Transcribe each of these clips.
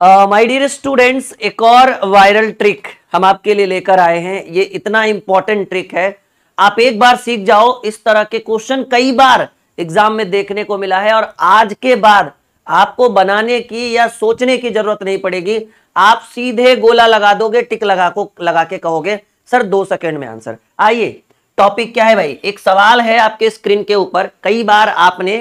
My dear students, एक और viral trick हम आपके लिए लेकर आए हैं। ये इतना इंपॉर्टेंट ट्रिक है, आप एक बार सीख जाओ। इस तरह के क्वेश्चन कई बार एग्जाम में देखने को मिला है और आज के बाद आपको बनाने की या सोचने की जरूरत नहीं पड़ेगी। आप सीधे गोला लगा दोगे, टिक लगा के कहोगे सर 2 सेकंड में आंसर। आइए, टॉपिक क्या है भाई? एक सवाल है आपके स्क्रीन के ऊपर। कई बार आपने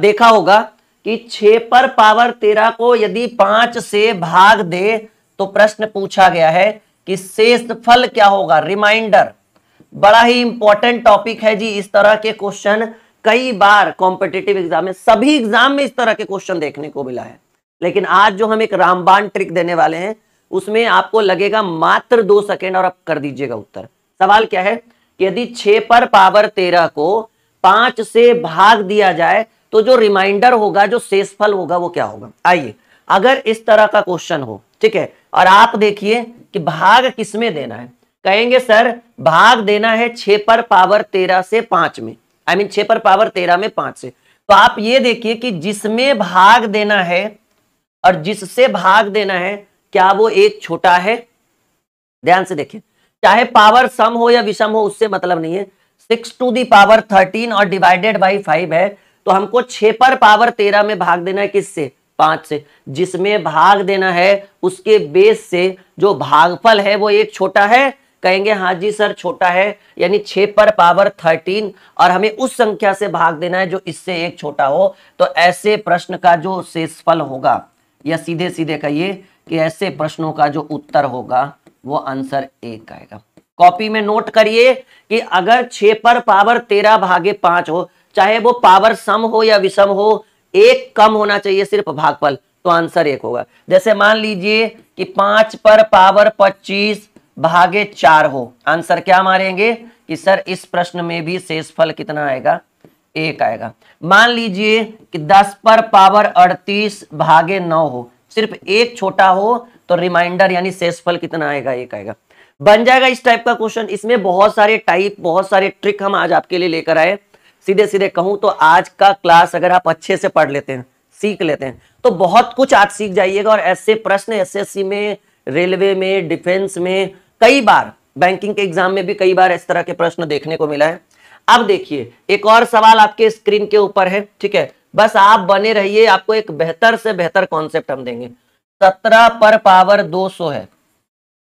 देखा होगा कि 6 पर पावर 13 को यदि 5 से भाग दे तो प्रश्न पूछा गया है कि शेषफल क्या होगा, रिमाइंडर। बड़ा ही इंपॉर्टेंट टॉपिक है जी। इस तरह के क्वेश्चन कई बार कॉम्पिटिटिव एग्जाम में, सभी एग्जाम में इस तरह के क्वेश्चन देखने को मिला है। लेकिन आज जो हम एक रामबाण ट्रिक देने वाले हैं उसमें आपको लगेगा मात्र 2 सेकेंड और आप कर दीजिएगा उत्तर। सवाल क्या है कि यदि 6 पर पावर 13 को 5 से भाग दिया जाए तो जो रिमाइंडर होगा, जो शेषफल होगा, वो क्या होगा। आइए, अगर इस तरह का क्वेश्चन हो, ठीक है, और आप देखिए कि भाग किसमें देना है। कहेंगे सर भाग देना है 6 पर पावर 13 से 5 में, 6 पर पावर 13 में 5 से। तो आप ये देखिए कि जिसमें भाग देना है और जिससे भाग देना है, क्या वो एक छोटा है? ध्यान से देखिए, चाहे पावर सम हो या विषम हो, उससे मतलब नहीं है। 6 टू दी पावर 13 और डिवाइडेड बाई 5 है, तो हमको 6 पर पावर 13 में भाग देना है किससे? 5 से। जिसमें भाग देना है उसके बेस से जो भागफल है वो एक छोटा है। कहेंगे हाँ जी सर छोटा है, यानी 6 पर पावर 13 और हमें उस संख्या से भाग देना है जो इससे एक छोटा हो। तो ऐसे प्रश्न का जो शेषफल होगा, या सीधे सीधे कहिए कि ऐसे प्रश्नों का जो उत्तर होगा वो आंसर 1 आएगा। कॉपी में नोट करिए कि अगर 6 पर पावर 13 भागे 5 हो, चाहे वो पावर सम हो या विषम हो, एक कम होना चाहिए सिर्फ भागफल, तो आंसर 1 होगा। जैसे मान लीजिए कि 5 पर पावर 25 भागे 4 हो, आंसर क्या मारेंगे कि सर इस प्रश्न में भी शेषफल कितना आएगा? 1 आएगा। मान लीजिए कि 10 पर पावर 38 भागे 9 हो, सिर्फ एक छोटा हो, तो रिमाइंडर यानी शेषफल कितना आएगा? 1 आएगा। बन जाएगा इस टाइप का क्वेश्चन। इसमें बहुत सारे टाइप, बहुत सारे ट्रिक हम आज आपके लिए लेकर आए। सीधे सीधे कहूं तो आज का क्लास अगर आप अच्छे से पढ़ लेते हैं, सीख लेते हैं, तो बहुत कुछ आज सीख जाइएगा। और ऐसे प्रश्न एसएससी में, रेलवे में, डिफेंस में, कई बार बैंकिंग के एग्जाम में भी कई बार इस तरह के प्रश्न देखने को मिला है। अब देखिए, एक और सवाल आपके स्क्रीन के ऊपर है, ठीक है, बस आप बने रहिए, आपको एक बेहतर से बेहतर कॉन्सेप्ट हम देंगे। 17 पर पावर 200 है।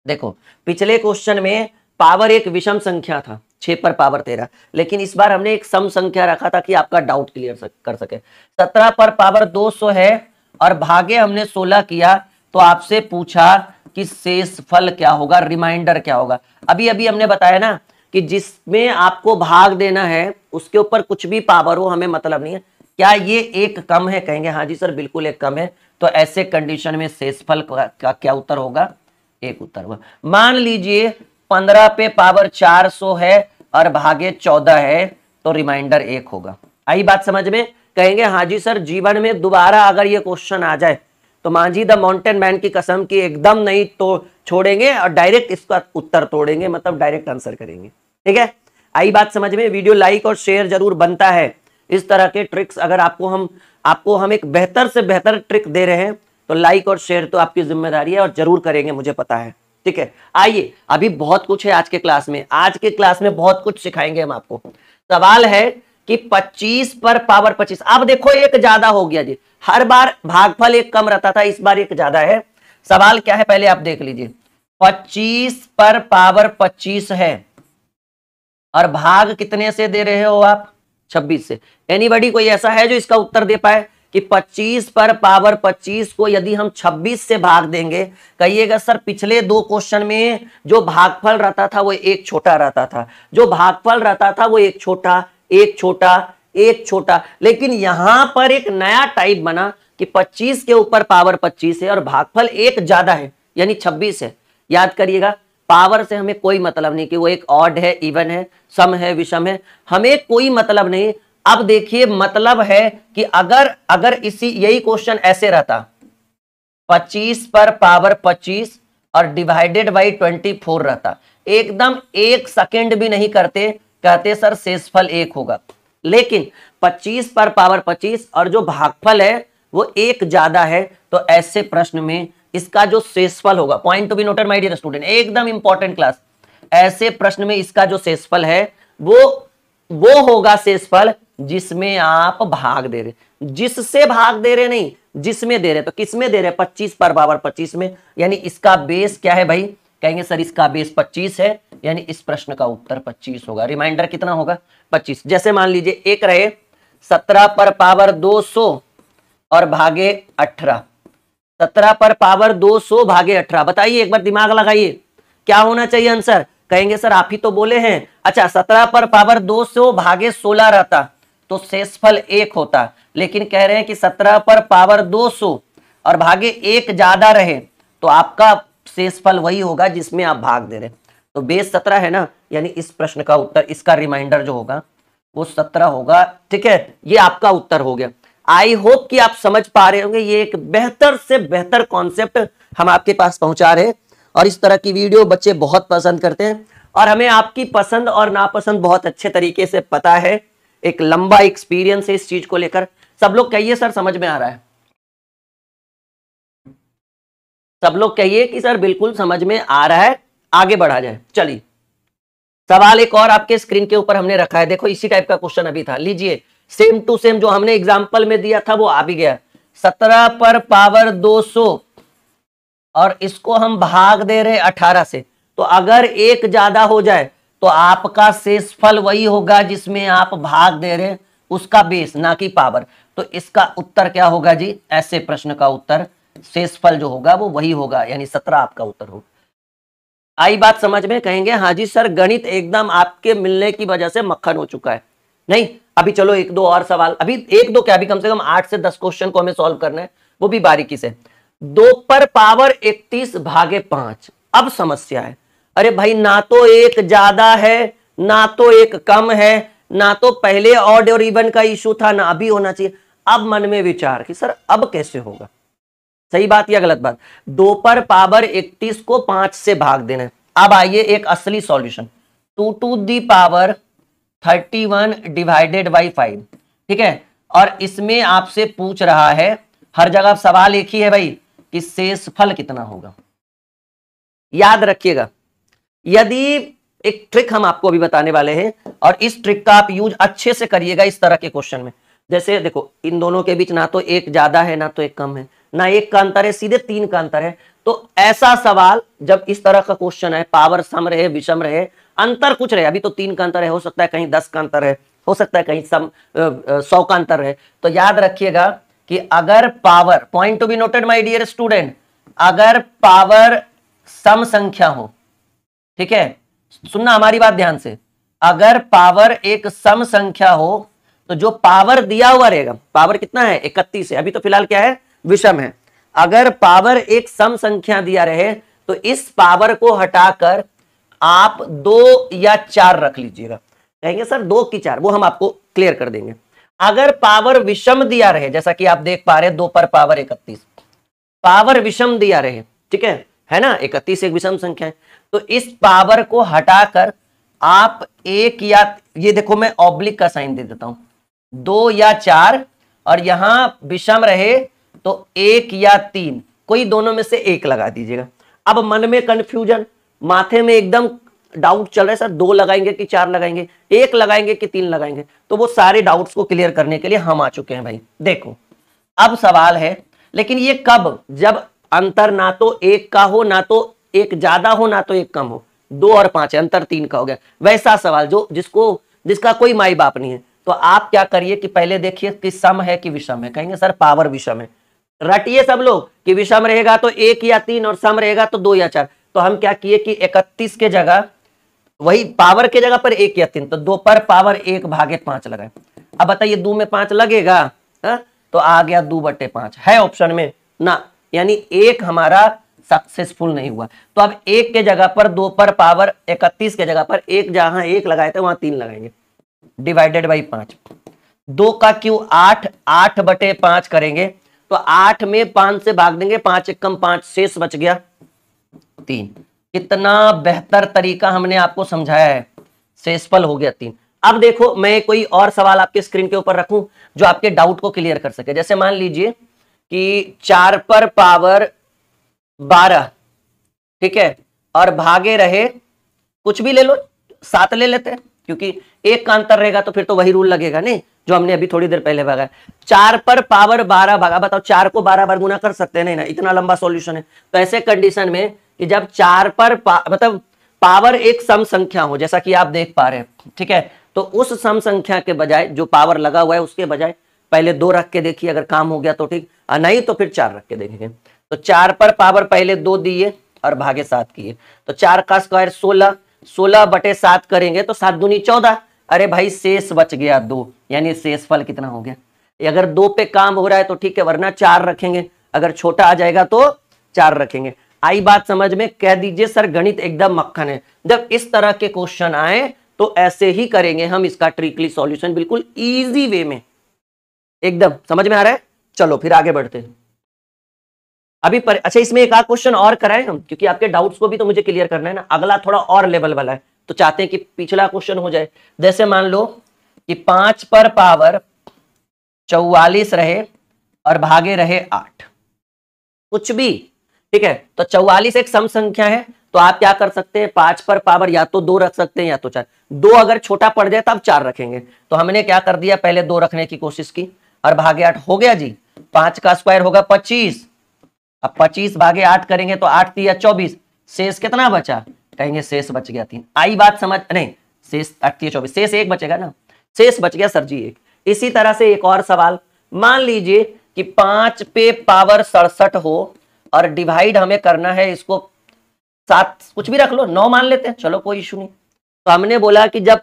देखो, पिछले क्वेश्चन में पावर एक विषम संख्या था, 6 पर पावर 13, लेकिन इस बार हमने एक सम संख्या रखा था कि आपका डाउट क्लियर कर सके। 17 पर पावर 200 है और भागे हमने 16 किया, तो आपसे पूछा कि शेषफल क्या होगा, रिमाइंडर क्या होगा। अभी अभी हमने बताया ना कि जिसमें आपको भाग देना है उसके ऊपर कुछ भी पावर हो, हमें मतलब नहीं है। क्या ये एक कम है? कहेंगे हाँ जी सर बिल्कुल एक कम है। तो ऐसे कंडीशन में शेषफल का क्या उत्तर होगा? 1 उत्तर होगा। मान लीजिए 15 पे पावर 400 है और भागे 14 है, तो रिमाइंडर 1 होगा। आई बात समझ में? कहेंगे हाँ जी सर जीवन में दोबारा अगर ये क्वेश्चन आ जाए तो मांझी द माउंटेन मैन की कसम की एकदम नहीं तो छोड़ेंगे और डायरेक्ट इसका उत्तर तोड़ेंगे, मतलब डायरेक्ट आंसर करेंगे। ठीक है, आई बात समझ में? वीडियो लाइक और शेयर जरूर बनता है। इस तरह के ट्रिक्स अगर आपको हम एक बेहतर से बेहतर ट्रिक दे रहे हैं तो लाइक और शेयर तो आपकी जिम्मेदारी है और जरूर करेंगे, मुझे पता है। ठीक है, आइए, अभी बहुत कुछ है आज के क्लास में। आज के क्लास में बहुत कुछ सिखाएंगे हम आपको। सवाल है कि 25 पर पावर 25। अब देखो एक ज्यादा हो गया जी, हर बार भागफल एक कम रहता था, इस बार एक ज्यादा है। सवाल क्या है पहले आप देख लीजिए। 25 पर पावर 25 है और भाग कितने से दे रहे हो आप? 26 से। एनीबॉडी कोई ऐसा है जो इसका उत्तर दे पाए कि 25 पर पावर 25 को यदि हम 26 से भाग देंगे? कहिएगा सर पिछले 2 क्वेश्चन में जो भागफल रहता था वो एक छोटा रहता था, जो भागफल रहता था वो एक छोटा, एक छोटा, एक छोटा। लेकिन यहां पर एक नया टाइप बना कि 25 के ऊपर पावर 25 है और भागफल एक ज्यादा है, यानी 26 है। याद करिएगा, पावर से हमें कोई मतलब नहीं कि वो एक ऑड है, इवन है, सम है, विषम है, हमें कोई मतलब नहीं। अब देखिए, मतलब है कि अगर यही क्वेश्चन ऐसे रहता, 25 पर पावर 25 और डिवाइडेड बाई 24 रहता, एकदम 1 सेकेंड भी नहीं करते, कहते सर शेषफल 1 होगा। लेकिन 25 पर पावर 25 और जो भागफल है वो एक ज्यादा है, तो ऐसे प्रश्न में इसका जो शेषफल होगा, point to be noted my dear student, एकदम इंपॉर्टेंट क्लास, ऐसे प्रश्न में इसका जो शेषफल है वो होगा शेषफल जिसमें आप भाग दे रहे, जिससे भाग दे रहे नहीं, जिसमें दे रहे। तो किसमें दे रहे? 25 पर पावर 25 में, यानी इसका बेस क्या है भाई? कहेंगे सर इसका बेस 25 है, यानी इस प्रश्न का उत्तर 25 होगा। रिमाइंडर कितना होगा? 25। जैसे मान लीजिए एक रहे 17 पर पावर 200 और भागे 18, 17 पर पावर 200 भागे 18, बताइए एक बार दिमाग लगाइए क्या होना चाहिए आंसर? कहेंगे सर आप ही तो बोले हैं। अच्छा 17 पर पावर 200 भागे 16 रहता तो शेषफल 1 होता, लेकिन कह रहे हैं कि 17 पर पावर 200 और भागे 1 ज्यादा रहे तो आपका शेषफल वही होगा जिसमें आप भाग दे रहे। तो बेस 17 है ना, यानी इस प्रश्न का उत्तर, इसका रिमाइंडर जो होगा वो 17 होगा। ठीक है, ये आपका उत्तर हो गया। आई होप कि आप समझ पा रहे होंगे, ये एक बेहतर से बेहतर कॉन्सेप्ट हम आपके पास पहुंचा रहे हैं और इस तरह की वीडियो बच्चे बहुत पसंद करते हैं और हमें आपकी पसंद और नापसंद बहुत अच्छे तरीके से पता है। एक लंबा एक्सपीरियंस है इस चीज को लेकर। सब लोग कहिए सर समझ में आ रहा है, सब लोग कहिए कि सर बिल्कुल समझ में आ रहा है। आगे बढ़ा जाए, चलिए सवाल एक और आपके स्क्रीन के ऊपर हमने रखा है। देखो इसी टाइप का क्वेश्चन अभी था, लीजिए सेम टू सेम जो हमने एग्जाम्पल में दिया था वो आ भी गया। 17 पर पावर 200 और इसको हम भाग दे रहे 18 से, तो अगर 1 ज्यादा हो जाए तो आपका शेषफल वही होगा जिसमें आप भाग दे रहे, उसका बेस ना कि पावर। तो इसका उत्तर क्या होगा जी? ऐसे प्रश्न का उत्तर शेषफल जो होगा वो वही होगा, यानी 17 आपका उत्तर होगा। आई बात समझ में? कहेंगे हाँ जी सर गणित एकदम आपके मिलने की वजह से मक्खन हो चुका है। नहीं, अभी चलो एक दो और सवाल, अभी एक दो क्या, अभी कम से कम 8 से 10 क्वेश्चन को हमें सॉल्व करना है, वो भी बारीकी से। 2 पर पावर 31 भागे 5। अब समस्या है, अरे भाई ना तो 1 ज्यादा है ना तो 1 कम है, ना तो पहले ऑड और इवन का इशू था ना अभी होना चाहिए। अब मन में विचार कि सर अब कैसे होगा, सही बात या गलत बात? 2 पर पावर 31 को 5 से भाग देना है। अब आइए एक असली solution, 2 to the power 31 divided by 5, ठीक है। और इसमें आपसे पूछ रहा है, हर जगह सवाल एक ही है भाई कि शेषफल कितना होगा। याद रखिएगा, यदि एक ट्रिक हम आपको अभी बताने वाले हैं और इस ट्रिक का आप यूज अच्छे से करिएगा इस तरह के क्वेश्चन में। जैसे देखो इन दोनों के बीच ना तो 1 ज्यादा है ना तो 1 कम है, ना 1 का अंतर है, सीधे 3 का अंतर है। तो ऐसा सवाल जब इस तरह का क्वेश्चन है, पावर सम रहे विषम रहे, अंतर कुछ रहे, अभी तो 3 का अंतर है, हो सकता है कहीं 10 का अंतर है, हो सकता है कहीं 100 का अंतर है, तो याद रखिएगा कि अगर power, point to be noted my dear student, अगर पावर सम संख्या हो, ठीक है, सुनना हमारी बात ध्यान से, अगर पावर एक सम संख्या हो तो जो पावर दिया हुआ रहेगा, पावर कितना है 31 है, अभी तो फिलहाल क्या है विषम है, अगर पावर एक सम संख्या दिया रहे तो इस पावर को हटाकर आप 2 या 4 रख लीजिएगा। कहेंगे सर 2 की 4, वो हम आपको क्लियर कर देंगे। अगर पावर विषम दिया रहे, जैसा कि आप देख पा रहे 2 पर पावर 31, पावर विषम दिया रहे, ठीक है ना, 31 एक विषम संख्या है, तो इस पावर को हटाकर आप 1 या, ये देखो मैं ऑब्लिक का साइन दे देता हूं, 2 या 4, और यहां विषम रहे तो 1 या 3, कोई दोनों में से 1 लगा दीजिएगा। अब मन में कंफ्यूजन, माथे में एकदम डाउट चल रहा है, सर 2 लगाएंगे कि 4 लगाएंगे, 1 लगाएंगे कि 3 लगाएंगे, तो वो सारे डाउट्स को क्लियर करने के लिए हम आ चुके हैं भाई। देखो अब सवाल है, लेकिन ये कब, जब अंतर ना तो 1 का हो, ना तो 1 ज्यादा हो, ना तो 1 कम हो, 2 और 5 है, अंतर 3 का हो गया, वैसा सवाल जो जिसका कोई माई बाप नहीं है। तो आप क्या करिए कि पहले देखिए कि सम है कि विषम है। कहेंगे सर पावर विषम है, रटिए सब लोग कि विषम रहेगा तो 1 या 3 और सम रहेगा तो 2 या 4। तो हम क्या किए कि 31 के जगह, वही पावर के जगह पर 1 या 3, तो 2 पर पावर 1 भागे 5 लगाए। अब बताइए 2 में 5 लगेगा, तो आ गया 2/5 है ऑप्शन में ना, यानी 1 हमारा सक्सेसफुल नहीं हुआ। तो अब 1 के जगह पर 2 पर पावर 31 के जगह पर 1, जहां 1 लगाए थे वहां 3 लगाएंगे, डिवाइडेड बाई 5। 2 का क्यू 8, 8/5 करेंगे तो 8 में 5 से भाग देंगे, 5 1 कम 5, शेष बच गया 3। कितना बेहतर तरीका हमने आपको समझाया है, शेषफल हो गया 3। अब देखो मैं कोई और सवाल आपके स्क्रीन के ऊपर रखूं जो आपके डाउट को क्लियर कर सके। जैसे मान लीजिए कि 4 पर पावर 12, ठीक है, और भागे रहे, कुछ भी ले लो, 7 ले लेते हैं क्योंकि एक का अंतर रहेगा तो फिर तो वही रूल लगेगा नहीं जो हमने अभी थोड़ी देर पहले भागा। 4 पर पावर 12 भागा, बताओ 4 को 12 बार गुना कर सकते हैं नहीं ना, इतना लंबा सॉल्यूशन है। तो ऐसे कंडीशन में कि जब 4 पर मतलब पावर एक सम संख्या हो, जैसा कि आप देख पा रहे हैं, ठीक है, तो उस सम संख्या के बजाय जो पावर लगा हुआ है उसके बजाय पहले 2 रख के देखिए, अगर काम हो गया तो ठीक, नहीं तो फिर 4 रख के देखेंगे। तो 4 पर पावर पहले 2 दिए और भागे 7 किए, तो 4 का स्क्वायर 16, 16 बटे 7 करेंगे तो 7 दूनी 14। अरे भाई शेष बच गया 2, यानी शेषफल कितना हो गया। अगर 2 पे काम हो रहा है तो ठीक है, वरना 4 रखेंगे, अगर छोटा आ जाएगा तो 4 रखेंगे। आई बात समझ में? कह दीजिए सर गणित एकदम मक्खन है। जब इस तरह के क्वेश्चन आए तो ऐसे ही करेंगे हम इसका ट्रिकली सॉल्यूशन, बिल्कुल इजी वे में। एकदम समझ में आ रहा है? चलो फिर आगे बढ़ते हैं। अभी अच्छा इसमें एक आध क्वेश्चन और कराएं हम, क्योंकि आपके डाउट्स को भी तो मुझे क्लियर करना है ना। अगला थोड़ा और लेवल वाला है तो चाहते हैं कि पिछला क्वेश्चन हो जाए। जैसे मान लो कि 5 पर पावर 44 रहे और भागे रहे 8, कुछ भी, ठीक है। तो 44 एक सम संख्या है, तो आप क्या कर सकते हैं, 5 पर पावर या तो 2 रख सकते हैं या तो 4। 2 अगर छोटा पड़ जाए तब 4 रखेंगे। तो हमने क्या कर दिया, पहले 2 रखने की कोशिश की और भागे 8 हो गया जी। 5 का स्क्वायर होगा 25, अब 25 भागे 8 करेंगे तो 8 तिया 24, शेष कितना बचा, कहेंगे शेष बच गया 3। आई बात समझ? नहीं, शेष 8 तिया 24, शेष 1 बचेगा ना, शेष बच गया सर जी 1। इसी तरह से एक और सवाल, मान लीजिए कि 5 पे पावर 67 हो और डिवाइड हमें करना है इसको 7, कुछ भी रख लो, 9 मान लेते हैं, चलो कोई इशू नहीं। तो हमने बोला कि जब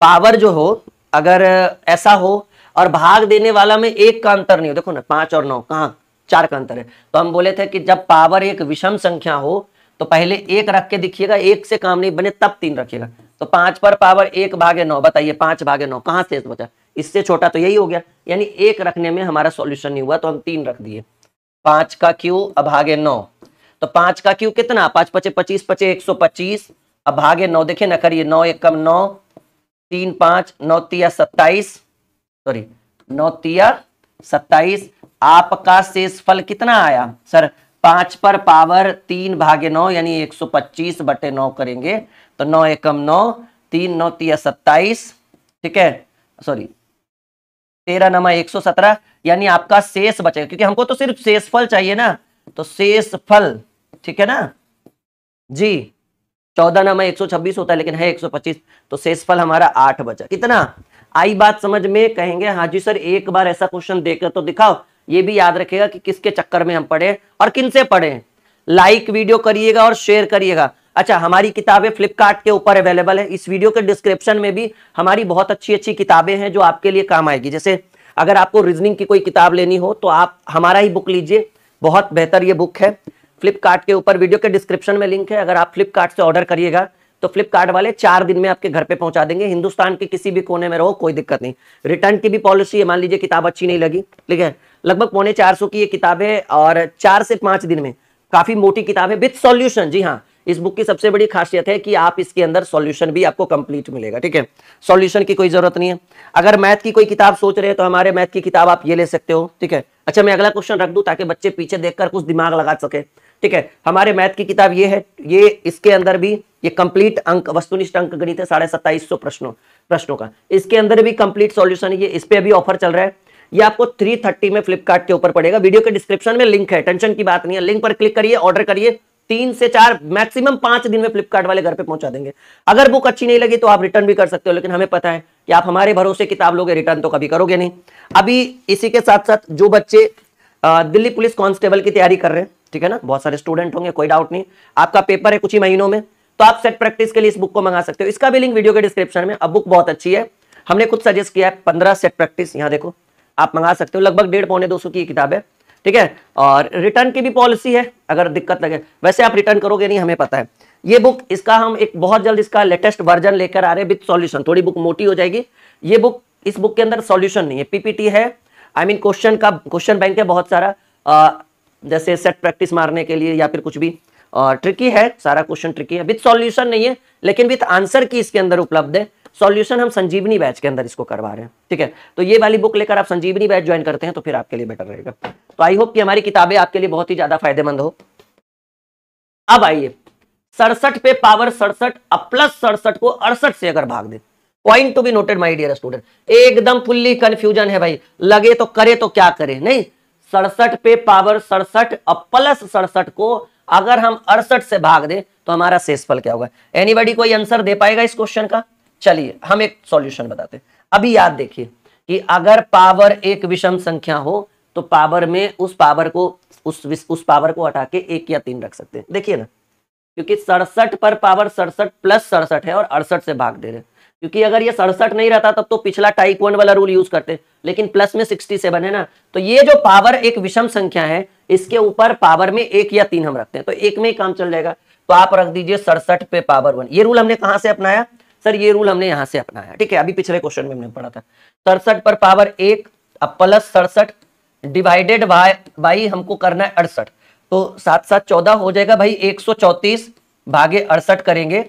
पावर जो हो अगर ऐसा हो और भाग देने वाला में 1 का अंतर नहीं हो, देखो ना 5 और 9 कहाँ 4 का अंतर है, तो हम बोले थे कि जब पावर एक विषम संख्या हो तो पहले 1 रख के दिखिएगा, 1 से काम नहीं बने तब 3 रखिएगा। तो 5 पर पावर 1 भागे 9, बताइए 5 भागे 9 कहां शेष बचा, इससे छोटा तो यही हो गया, यानी 1 रखने में हमारा सॉल्यूशन नहीं हुआ तो हम 3 रख दिए। 5 का क्यू अब भागे 9, तो 5 का क्यू कितना, 5 पचे 25 पचे 125, अब भागे 9, देखिए ना करिए, 9 1 कम 9, 3 5, 9 तिया 27, सॉरी 9 तिया 27। आपका शेषफल कितना आया सर, 5 पर पावर 3 भागे 9 यानी 125 बटे 9 करेंगे तो 9 एकम 9, 3 9 तिया 27, ठीक है, सॉरी 13 नमा 117, यानी आपका शेष बचेगा, क्योंकि हमको तो सिर्फ शेषफल चाहिए ना, तो शेषफल, ठीक है ना जी, 14 नमा 126 होता है लेकिन है 125, तो शेषफल हमारा 8 बचा। कितना आई बात समझ में? कहेंगे हाँ जी सर एक बार ऐसा क्वेश्चन देकर तो दिखाओ। ये भी याद रखिएगा कि किसके चक्कर में हम पढ़े और किन से पढ़े। लाइक वीडियो करिएगा और शेयर करिएगा। अच्छा, हमारी किताबें फ्लिपकार्ट के ऊपर अवेलेबल है, इस वीडियो के डिस्क्रिप्शन में भी हमारी बहुत अच्छी अच्छी किताबें हैं जो आपके लिए काम आएगी। जैसे अगर आपको रीजनिंग की कोई किताब लेनी हो तो आप हमारा ही बुक लीजिए, बहुत बेहतर ये बुक है। फ्लिपकार्ट के ऊपर वीडियो के डिस्क्रिप्शन में लिंक है, अगर आप फ्लिपकार्ट से ऑर्डर करिएगा तो फ्लिपकार्ट वाले 4 दिन में आपके घर पे पहुंचा देंगे। हिंदुस्तान के किसी भी कोने में रहो कोई दिक्कत नहीं। रिटर्न की भी पॉलिसी है, मान लीजिए किताब अच्छी नहीं लगी, ठीक है, लगभग 450 की ये किताब है और 4 से 5 दिन में, काफी मोटी किताब है विद सॉल्यूशन। जी हाँ, इस बुक की सबसे बड़ी खासियत है कि आप इसके अंदर सॉल्यूशन भी आपको कंप्लीट मिलेगा, ठीक है, सॉल्यूशन की कोई जरूरत नहीं है। अगर मैथ की कोई किताब सोच रहे हैं तो हमारे मैथ की किताब आप ये ले सकते हो, ठीक है। अच्छा, मैं अगला क्वेश्चन रख दूं ताकि बच्चे पीछे देखकर कुछ दिमाग लगा सके, ठीक है। हमारे मैथ की किताब ये है, ये इसके अंदर भी ये कंप्लीट अंक वस्तुनिष्ठ अंक गणित है, 2750 प्रश्नों का, इसके अंदर भी कंप्लीट सॉल्यूशन है। ये इस पे अभी ऑफर चल रहा है, ये आपको 330 में फ्लिपकार्ट के ऊपर पड़ेगा। वीडियो के डिस्क्रिप्शन में लिंक है, टेंशन की बात नहीं है, लिंक पर क्लिक करिए, ऑर्डर करिए, 3 से 4 मैक्सिमम 5 दिन में फ्लिपकार्ट वाले घर पे पहुंचा देंगे। अगर बुक अच्छी नहीं लगी तो आप रिटर्न भी कर सकते हो, लेकिन हमें पता है कि आप हमारे भरोसे किताब लोगे, रिटर्न तो कभी करोगे नहीं। अभी इसी के साथ साथ जो बच्चे दिल्ली पुलिस कांस्टेबल की तैयारी कर रहे हैं, ठीक है ना, बहुत सारे स्टूडेंट होंगे, कोई डाउट नहीं, आपका पेपर है कुछ ही महीनों में, तो आप सेट प्रैक्टिस के लिए इस बुक को मंगा सकते हो। इसका भी लिंक वीडियो के डिस्क्रिप्शन में। अब बुक बहुत अच्छी है, हमने खुद सजेस्ट किया है, 15 सेट प्रैक्टिस, यहाँ देखो आप मंगा सकते हो, लगभग 150 पौने 200 की किताब है, ठीक है। और रिटर्न की भी पॉलिसी है, अगर दिक्कत लगे, वैसे आप रिटर्न करोगे नहीं हमें पता है। ये बुक, इसका हम एक बहुत जल्द इसका लेटेस्ट वर्जन लेकर आ रहे हैं विद सॉल्यूशन, थोड़ी बुक मोटी हो जाएगी। ये बुक, इस बुक के अंदर सॉल्यूशन नहीं है, पीपीटी है, आई मीन क्वेश्चन बैंक है बहुत सारा, जैसे सेट प्रैक्टिस मारने के लिए या फिर कुछ भी, और ट्रिकी है, सारा क्वेश्चन ट्रिकी है, विद सॉल्यूशन नहीं है लेकिन विद आंसर की इसके अंदर उपलब्ध है। सॉल्यूशन हम संजीवनी बैच के अंदर इसको करवा रहे हैं, ठीक है। तो ये वाली बुक लेकर आप संजीवनी बैच ज्वाइन करते हैं तो फिर आपके लिए बेटर रहेगा। तो आई होप कि हमारी किताबें आपके लिए बहुत ही ज्यादा फायदेमंद हो। अब आइए 67 पे पावर 67 अब प्लस 67 को 68 से अगर भाग दे, point to be noted my dear student, एकदम फुल्ली कंफ्यूजन है भाई, लगे तो करे तो क्या करे, नहीं 67 पे पावर 67 अब प्लस 67 को अगर हम 68 से भाग दे तो हमारा शेषफल क्या होगा। एनीबॉडी कोई आंसर दे पाएगा इस क्वेश्चन का? चलिए हम एक सॉल्यूशन बताते हैं। अभी याद देखिए कि अगर पावर एक विषम संख्या हो तो पावर में उस पावर को उस पावर को हटा के 1 या 3 रख सकते हैं। देखिए ना, क्योंकि 67 पर पावर 67 प्लस 67 है और 68 से भाग दे रहे हैं, क्योंकि अगर ये 67 नहीं रहता तब तो पिछला टाइप 1 वाला रूल यूज करते, लेकिन प्लस में 67 है ना, तो ये जो पावर एक विषम संख्या है इसके ऊपर पावर में 1 या 3 हम रखते हैं तो 1 में ही काम चल जाएगा। तो आप रख दीजिए 67 पे पावर 1। ये रूल हमने कहां से अपनाया सर? ये रूल हमने यहां से अपनाया, ठीक है। अभी पिछले क्वेश्चन में हमने पढ़ा था 67 पर पावर 1 अब प्लस 67 डिवाइडेड बाई हमको करना है 68, तो 7 7 14 हो जाएगा भाई 134 भागे 68 करेंगे,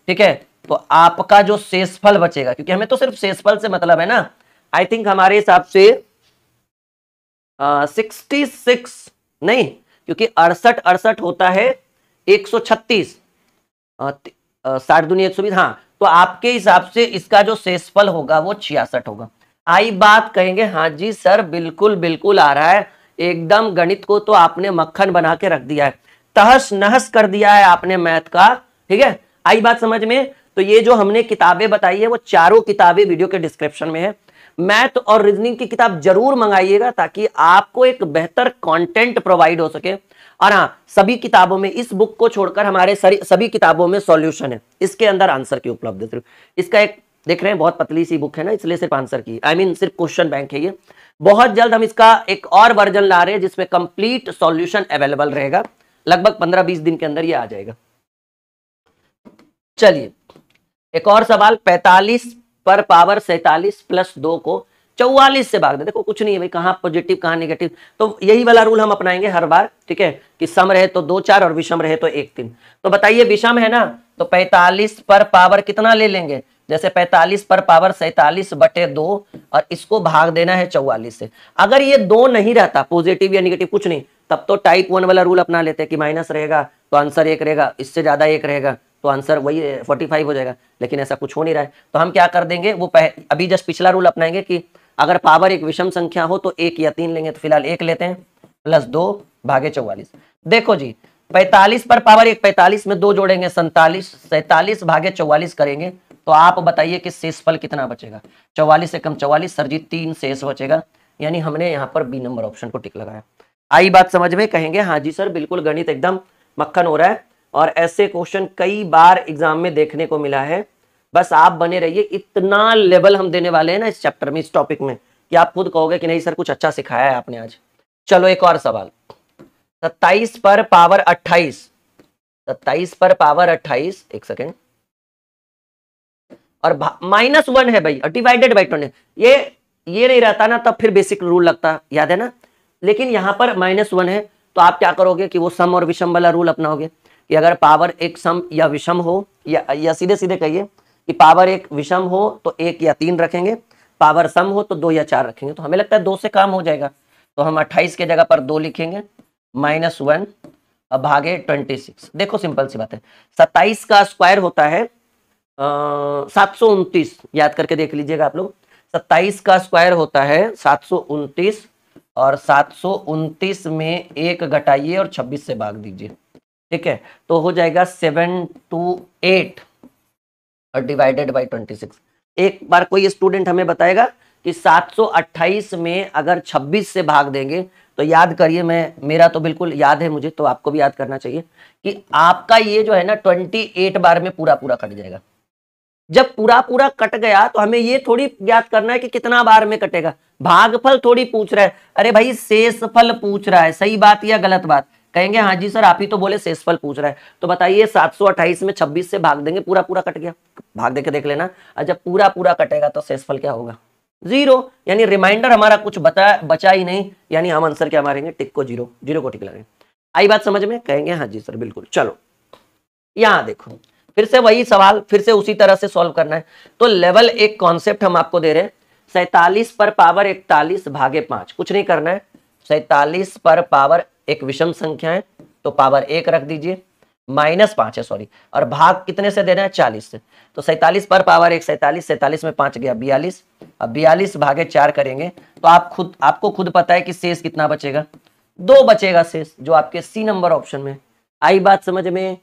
ठीक है। तो आपका जो शेषफल बचेगा, क्योंकि हमें तो सिर्फ शेषफल से मतलब है ना, आई थिंक हमारे हिसाब से 66 नहीं, क्योंकि 68 होता है 136, 60 दूनी 120, हाँ, तो आपके हिसाब से इसका जो शेषफल होगा वो 66 होगा। आई बात कहेंगे हाँ जी सर बिल्कुल बिल्कुल आ रहा है, एकदम गणित को तो आपने मक्खन बना के रख दिया है, तहस नहस कर दिया है आपने मैथ का, ठीक है। आई बात समझ में? तो ये जो हमने किताबें बताई है वो चारों किताबें वीडियो के डिस्क्रिप्शन में है। मैथ और रीजनिंग की किताब जरूर मंगाइएगा ताकि आपको एक बेहतर कंटेंट प्रोवाइड हो सके। और हाँ, सभी किताबों में इस बुक को छोड़कर हमारे सभी किताबों में सॉल्यूशन है, इसके अंदर आंसर की उपलब्ध है। इसका एक देख रहे हैं बहुत पतली सी बुक है ना, इसलिए सिर्फ आंसर की सिर्फ क्वेश्चन बैंक है ये। बहुत जल्द हम इसका एक और वर्जन ला रहे हैं जिसमें कंप्लीट सॉल्यूशन अवेलेबल रहेगा, लगभग 15-20 दिन के अंदर ये आ जाएगा। चलिए एक और सवाल, 45 पर पावर 47 प्लस 2 को 44 से भाग दे। देखो कुछ नहीं है भाई, कहां पॉजिटिव कहां नेगेटिव, तो यही वाला रूल हम अपनाएंगे हर बार, ठीक है, कि सम रहे तो 2 4 और विषम रहे तो 1 3। तो बताइए विषम है ना, तो 45 पर पावर कितना ले लेंगे, जैसे 45 पर पावर 47 बटे 2 और इसको भाग देना है 44 से। अगर ये 2 नहीं रहता, पॉजिटिव या नेगेटिव कुछ नहीं, तब तो टाइप 1 वाला रूल अपना लेते हैं कि माइनस रहेगा तो आंसर 1 रहेगा, इससे ज्यादा 1 रहेगा तो आंसर वही 45 हो जाएगा। लेकिन ऐसा कुछ हो नहीं रहा है, तो हम क्या कर देंगे, वो अभी जस्ट पिछला रूल अपनाएंगे कि अगर पावर एक विषम संख्या हो तो 1 या 3 लेंगे, तो फिलहाल 1 लेते हैं, प्लस 2 भागे 44। देखो जी 45 पर पावर 1, 45 में 2 जोड़ेंगे 47, 47 भागे 44 करेंगे, तो आप बताइए कि शेषफल कितना बचेगा। 44 से कम 44 सर जी 3 शेष बचेगा, यानी हमने यहाँ पर बी नंबर ऑप्शन को टिक लगाया। आई बात समझ में? कहेंगे हाँ जी सर बिल्कुल गणित एकदम मक्खन हो रहा है, और ऐसे क्वेश्चन कई बार एग्जाम में देखने को मिला है। बस आप बने रहिए, इतना लेवल हम देने वाले हैं ना इस चैप्टर में, इस टॉपिक में, कि आप खुद कहोगे कि नहीं सर कुछ अच्छा सिखाया है आपने आज। चलो एक और सवाल, 27 पर पावर 28, 27 पर पावर 28, एक सेकेंड, और -1 है भाई, डिवाइडेड बाई 20। ये नहीं रहता ना तब फिर बेसिक रूल लगता, याद है ना, लेकिन यहां पर -1 है, तो आप क्या करोगे कि वो सम और विषम वाला रूल अपनाओगे कि अगर पावर एक सम या विषम हो, या सीधे सीधे कहिए कि पावर एक विषम हो तो 1 या 3 रखेंगे, पावर सम हो तो 2 या 4 रखेंगे। तो हमें लगता है 2 से काम हो जाएगा, तो हम 28 के जगह पर 2 लिखेंगे, -1 अब भागे 26। देखो सिंपल सी बात है, 27 का स्क्वायर होता है 729, याद करके देख लीजिएगा आप लोग, 27 का स्क्वायर होता है 729, और 729 में 1 घटाइए और 26 से भाग दीजिए, ठीक है, तो हो जाएगा 728 और डिवाइडेड बाई 26। एक बार कोई स्टूडेंट हमें बताएगा कि 728 में अगर 26 से भाग देंगे, तो याद करिए, मेरा तो बिल्कुल याद है मुझे, तो आपको भी याद करना चाहिए कि आपका ये जो है ना 28 बार में पूरा पूरा कट जाएगा। जब पूरा पूरा कट गया तो हमें ये थोड़ी याद करना है कि कितना बार में कटेगा, भागफल थोड़ी पूछ रहा है, अरे भाई शेषफल पूछ रहा है। सही बात या गलत बात? कहेंगे हाँ जी सर आप ही तो बोले शेषफल पूछ रहा है। तो बताइए 728 में 26 से भाग देंगे, पूरा पूरा कट गया, भाग देके देख लेना, और जब पूरा पूरा कटेगा तो शेषफल क्या होगा, 0, यानी रिमाइंडर हमारा कुछ बचा ही नहीं, यानी हम आंसर क्या मारेंगे, टिक को 0, 0 को टिक लगाएंगे। आई बात समझ में? कहेंगे हाँ जी सर बिल्कुल। चलो यहां देखो फिर से वही सवाल, फिर से उसी तरह से सॉल्व करना है। तो लेवल एक कॉन्सेप्ट हम आपको दे रहे हैं, 47 पर पावर 41 भागे 5, कुछ नहीं करना है। 47 पर पावर एक विषम संख्या है तो पावर 1 रख दीजिए, -5 है सॉरी, और भाग कितने से देना है, 40 से। तो 47 पर पावर 1 47, 47 में 5 गया 42, अब 42 भागे 4 करेंगे तो आपको खुद पता है कि शेष कितना बचेगा, 2 बचेगा शेष, जो आपके सी नंबर ऑप्शन में। आई बात समझ में,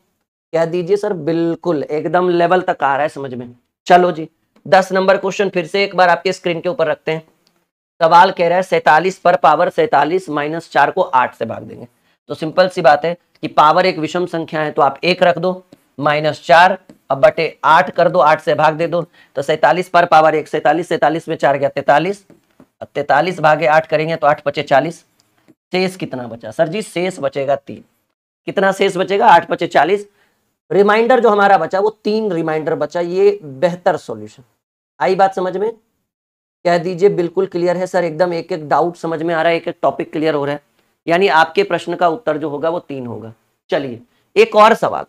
कह दीजिए सर बिल्कुल एकदम लेवल तक आ रहा है समझ में। चलो जी 10 नंबर क्वेश्चन फिर से एक बार आपके स्क्रीन के ऊपर रखते हैं। सवाल कह रहा है 47 पर पावर 47 माइनस 4 को 8 से भाग देंगे। तो सिंपल सी बात है कि पावर एक विषम संख्या है तो आप 1 रख दो, -4 अब बटे 8 कर दो, 8 से भाग दे दो। तो 47 पर पावर 1 47, 47 में 4 गया 43, अब 43 भागे 8 करेंगे तो 8 बचे 40। शेष कितना बचा सर जी, शेष बचेगा 3। कितना शेष बचेगा, 8 बचे 40। रिमाइंडर जो हमारा बचा वो 3 रिमाइंडर बचा, ये बेहतर सॉल्यूशन। आई बात समझ में, कह दीजिए बिल्कुल क्लियर है सर, एकदम एक एक डाउट समझ में आ रहा है, एक एक टॉपिक क्लियर हो रहा है। यानी आपके प्रश्न का उत्तर जो होगा वो 3 होगा। चलिए एक और सवाल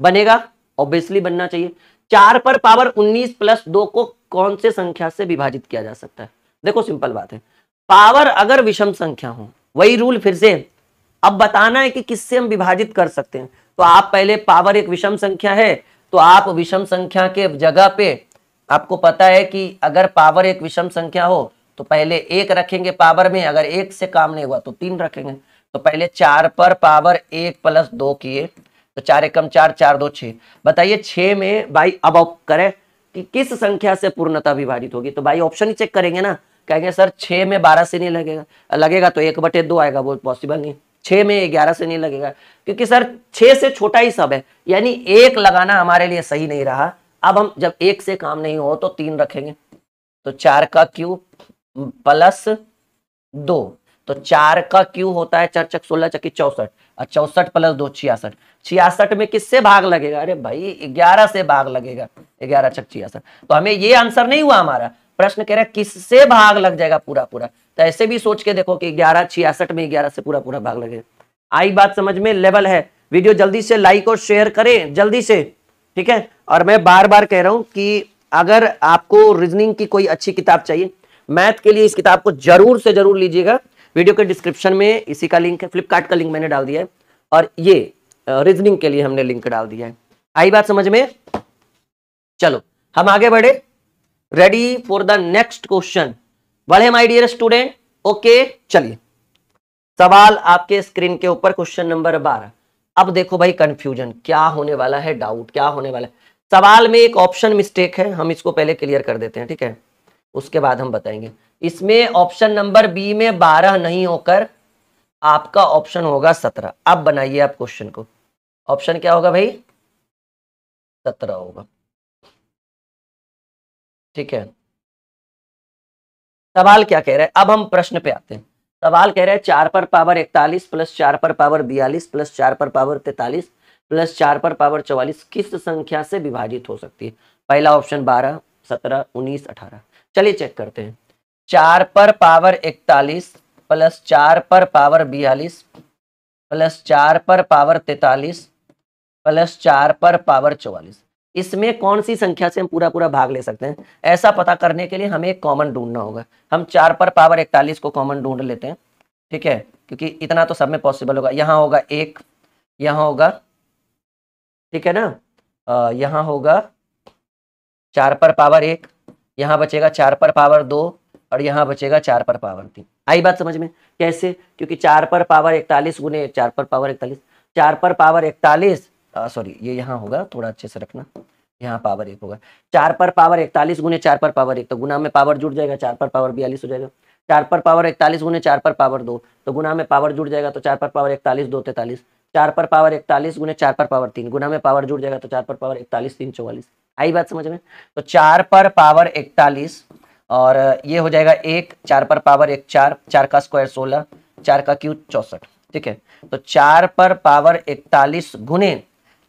बनेगा, ऑब्वियसली बनना चाहिए। 4 पर पावर 19 प्लस 2 को कौन से संख्या से विभाजित किया जा सकता है। देखो सिंपल बात है, पावर अगर विषम संख्या हो, वही रूल फिर से, अब बताना है कि किससे हम विभाजित कर सकते हैं। तो आप पहले, पावर एक विषम संख्या है तो आप विषम संख्या के जगह पे, आपको पता है कि अगर पावर एक विषम संख्या हो तो पहले 1 रखेंगे पावर में, अगर 1 से काम नहीं हुआ तो 3 रखेंगे। तो पहले 4 पर पावर 1 प्लस 2 किए तो 4 एकम 4, 4 2 6। बताइए 6 में भाई अब आप करें कि किस संख्या से पूर्णतः विभाजित होगी, तो भाई ऑप्शन ही चेक करेंगे ना। कहेंगे सर 6 में 12 से नहीं लगेगा, लगेगा तो 1/2 आएगा, वो पॉसिबल नहीं। 6 में 11 से नहीं लगेगा क्योंकि सर 6 से छोटा ही सब है, यानी 1 लगाना हमारे लिए सही नहीं रहा। अब हम जब 1 से काम नहीं हो तो 3 रखेंगे, तो 4 का क्यूब प्लस 2, तो 4 का क्यूब होता है 4 चक 16 चक्की 64, और 64 प्लस 2 66। 66 में किससे भाग लगेगा, अरे भाई 11 से भाग लगेगा, 11 चक 66। तो हमें ये आंसर नहीं हुआ, हमारा प्रश्न कह रहा है किससे भाग लग जाएगा पूरा पूरा। तो ऐसे भी सोच के देखो कि 11 66 में 11 से पूरा पूरा भाग लगेगा। आई बात समझ में, लेवल है। वीडियो जल्दी से लाइक और शेयर करें जल्दी से, ठीक है। और मैं बार बार कह रहा हूं कि अगर आपको रीजनिंग की कोई अच्छी किताब चाहिए, मैथ के लिए इस किताब को जरूर से जरूर लीजिएगा। वीडियो के डिस्क्रिप्शन में इसी का लिंक है, फ्लिपकार्ट का लिंक मैंने डाल दिया है, और ये रीजनिंग के लिए हमने लिंक डाल दिया है। आई बात समझ में, चलो हम आगे बढ़े। Ready for the next question, बढ़े माय डियर स्टूडेंट। ओके चलिए, सवाल आपके स्क्रीन के ऊपर क्वेश्चन नंबर 12। अब देखो भाई कंफ्यूजन क्या होने वाला है, डाउट क्या होने वाला है। सवाल में एक ऑप्शन मिस्टेक है, हम इसको पहले क्लियर कर देते हैं, ठीक है, उसके बाद हम बताएंगे। इसमें ऑप्शन नंबर बी में 12 नहीं होकर आपका ऑप्शन होगा 17। अब बनाइए आप क्वेश्चन को, ऑप्शन क्या होगा भाई, 17 होगा, ठीक है। सवाल क्या कह रहा है, अब हम प्रश्न पे आते हैं। सवाल कह रहा है 4 पर पावर 41 प्लस 4 पर पावर 42 प्लस 4 पर पावर 43 प्लस 4 पर पावर 44 किस संख्या से विभाजित हो सकती है। पहला ऑप्शन 12, 17, 19, 18। चलिए चेक करते हैं। 4 पर पावर 41 प्लस 4 पर पावर 42 प्लस 4 पर पावर 43 प्लस 4 पर पावर 44, इसमें कौन सी संख्या से हम पूरा पूरा भाग ले सकते हैं। ऐसा पता करने के लिए हमें एक कॉमन ढूंढना होगा। हम 4 पर पावर 41 को कॉमन ढूंढ लेते हैं, ठीक है, क्योंकि इतना तो सब में पॉसिबल होगा। यहाँ होगा 1, यहाँ होगा, ठीक है ना, यहाँ होगा 4 पर पावर 1, यहाँ बचेगा 4 पर पावर 2, और यहाँ बचेगा 4 पर पावर 3। आई बात समझ में, कैसे, क्योंकि 4 पर पावर 41 गुने 4 पर पावर 41, 4 पर पावर 41, सॉरी ये यहाँ होगा, थोड़ा अच्छे से रखना, यहाँ पावर 1 होगा। 4 पर पावर 41 गुने 4 पर पावर 1, तो गुना में पावर जुड़ जाएगा, 4 पर पावर 42 हो जाएगा। 4 पर पावर 41 गुने 4 पर पावर 2, तो गुना में पावर जुड़ जाएगा, तो 4 पर पावर 41 2 43। 4 पर पावर 41 गुने 4 पर पावर 3, गुना में पावर जुड़ जाएगा, तो 4 पर पावर 41 3 44। आई बात समझ में, तो 4 पर पावर 41 और ये हो जाएगा 1, 4 पर पावर 1 4, 4 का स्क्वायर 16, 4 का क्यूब 64, ठीक है। तो 4 पर पावर 41 गुने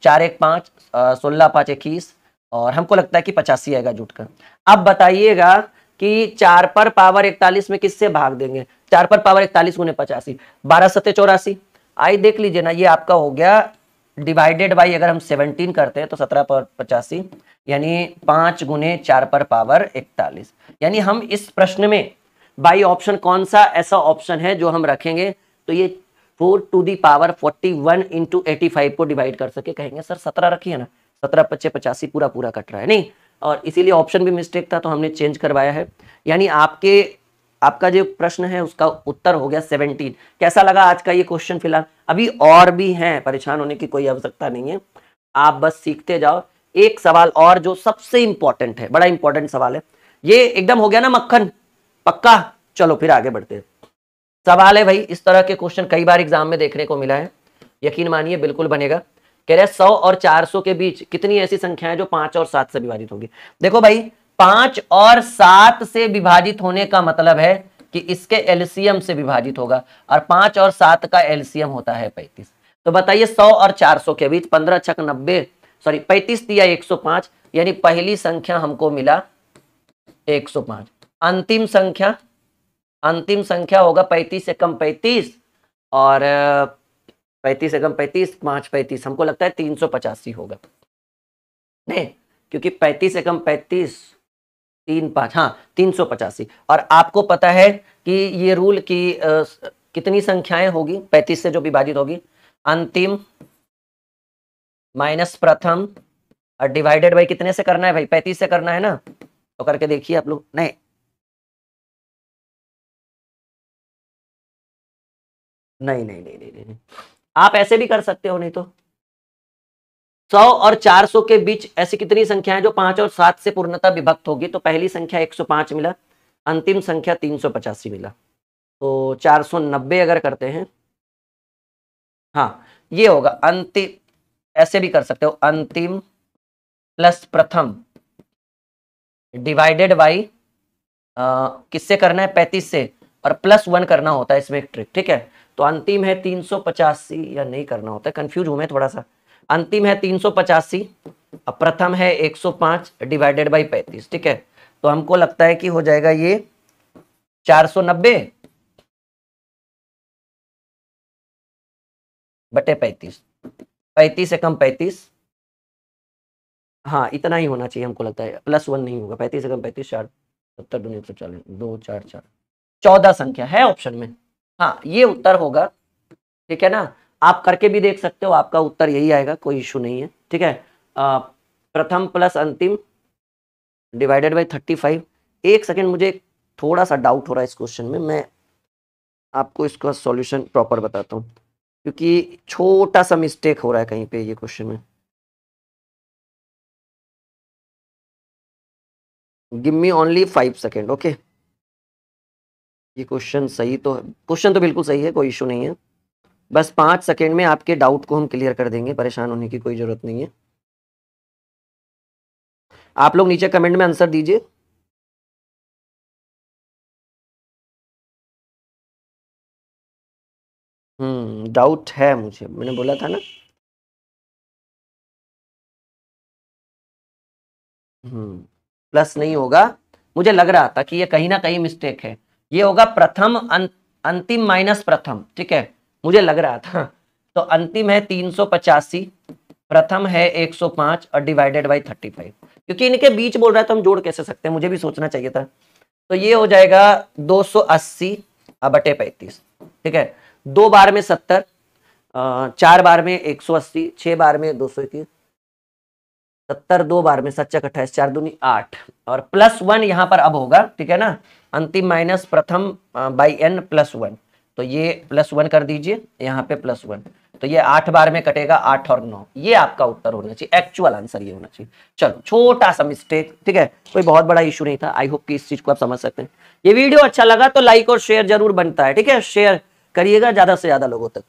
4 1 5, 16 5 21, और हमको लगता है कि 85 आएगा जुट कर। अब बताइएगा कि 4 पर पावर 41 में किससे भाग देंगे। 4 पर पावर 41 गुने 85, 12 7 84। आई देख लीजिए ना, ये आपका हो गया डिवाइडेड बाई अगर हम 17 करते हैं तो 17 पर 85 यानी 5 गुने 4 पर पावर 41। यानी हम इस प्रश्न में बाई ऑप्शन कौन सा ऐसा ऑप्शन है जो हम रखेंगे तो ये 4 टू दी पावर 41 इंटू 85 को डिवाइड कर सके। कहेंगे सर 17 रखी है ना, 17 पच्चे 85 पूरा पूरा कट रहा है, नहीं, और इसीलिए ऑप्शन भी मिस्टेक था तो हमने चेंज करवाया है। यानी आपका जो प्रश्न है उसका उत्तर हो गया 17। कैसा लगा आज का ये क्वेश्चन? फिलहाल अभी और भी हैं, परेशान होने की कोई आवश्यकता नहीं है, आप बस सीखते जाओ। एक सवाल और जो सबसे इंपॉर्टेंट है, बड़ा इंपॉर्टेंट सवाल है, ये एकदम हो गया ना मक्खन पक्का? चलो फिर आगे बढ़ते हैं। सवाल है भाई, इस तरह के क्वेश्चन कई बार एग्जाम में देखने को मिला है, यकीन मानिए बिल्कुल बनेगा। कह रहे 100 और 400 के बीच कितनी ऐसी संख्या है जो 5 और 7 से विभाजित होगी? देखो भाई 5 और 7 से विभाजित होने का मतलब है कि इसके एलसीएम से विभाजित होगा, और 5 और 7 का एलसीएम होता है 35। तो बताइए 100 और 400 के बीच 15 छक 90, सॉरी 35 दिया 105, यानी पहली संख्या हमको मिला 105। अंतिम संख्या होगा 35 से कम 35, और 35 से कम 35, 5 35, हमको लगता है 385 होगा, नहीं, क्योंकि 35 से कम 35, 3 5, हाँ 385। और आपको पता है कि ये रूल की कितनी संख्याएं होगी 35 से जो विभाजित होगी? अंतिम माइनस प्रथम और डिवाइडेड बाई कितने से करना है भाई? 35 से करना है ना, तो करके देखिए आप लोग। नहीं, नहीं नहीं नहीं नहीं नहीं, आप ऐसे भी कर सकते हो, नहीं तो 100 और 400 के बीच ऐसी कितनी संख्या है जो 5 और 7 से पूर्णतः विभक्त होगी? तो पहली संख्या 105 मिला, अंतिम संख्या 385 मिला, तो 490 अगर करते हैं, हाँ ये होगा अंतिम, ऐसे भी कर सकते हो, अंतिम प्लस प्रथम डिवाइडेड बाई किससे करना है? 35 से, और +1 करना होता है इसमें एक ट्रिक, ठीक है? तो अंतिम है 385, या नहीं करना होता है, कंफ्यूज हूं मैं थोड़ा सा। अंतिम है 385, अब प्रथम है 105 डिवाइडेड बाई 35, ठीक है? तो हमको लगता है कि हो जाएगा ये 490 बटे 35, 35 से कम 35, हाँ इतना ही होना चाहिए हमको लगता है, +1 नहीं होगा। 35 से कम 35, 4 70 दूनी 140, 2 4 4, 14 संख्या है ऑप्शन में, हाँ ये उत्तर होगा, ठीक है ना? आप करके भी देख सकते हो, आपका उत्तर यही आएगा, कोई इशू नहीं है, ठीक है? प्रथम प्लस अंतिम डिवाइडेड बाई 35। एक सेकेंड, मुझे थोड़ा सा डाउट हो रहा है इस क्वेश्चन में, मैं आपको इसका सॉल्यूशन प्रॉपर बताता हूँ, क्योंकि छोटा सा मिस्टेक हो रहा है कहीं पे ये क्वेश्चन में। Give me only 5 second, okay? ये क्वेश्चन सही तो है, क्वेश्चन तो बिल्कुल सही है, कोई इशू नहीं है, बस 5 सेकेंड में आपके डाउट को हम क्लियर कर देंगे, परेशान होने की कोई जरूरत नहीं है। आप लोग नीचे कमेंट में आंसर दीजिए। डाउट है मुझे, मैंने बोला था ना। प्लस नहीं होगा, मुझे लग रहा था कि ये कहीं ना कहीं मिस्टेक है, ये होगा प्रथम अंतिम माइनस प्रथम, ठीक है? मुझे लग रहा था, तो अंतिम है 385, प्रथम है 105 और डिवाइडेड बाई 35, क्योंकि इनके बीच बोल रहा है तो हम जोड़ कैसे सकते हैं, मुझे भी सोचना चाहिए था। तो ये हो जाएगा 280 बटे 35, ठीक है? 2 बार में 70, 4 बार में 180, 6 बार में 221, 70 2 बार में 7 28, 4 दूनी 8, और +1 यहाँ पर अब होगा, ठीक है ना? अंतिम माइनस प्रथम बाई n +1, तो ये +1 कर दीजिए, यहाँ पे +1, तो ये 8 बार में कटेगा, 8 और 9, ये आपका उत्तर होना चाहिए, एक्चुअल आंसर ये होना चाहिए। चलो छोटा सा मिस्टेक, ठीक है, कोई बहुत बड़ा इशू नहीं था। आई होप कि इस चीज को आप समझ सकते हैं। ये वीडियो अच्छा लगा तो लाइक और शेयर जरूर बनता है, ठीक है? शेयर करिएगा ज्यादा से ज्यादा लोगों तक।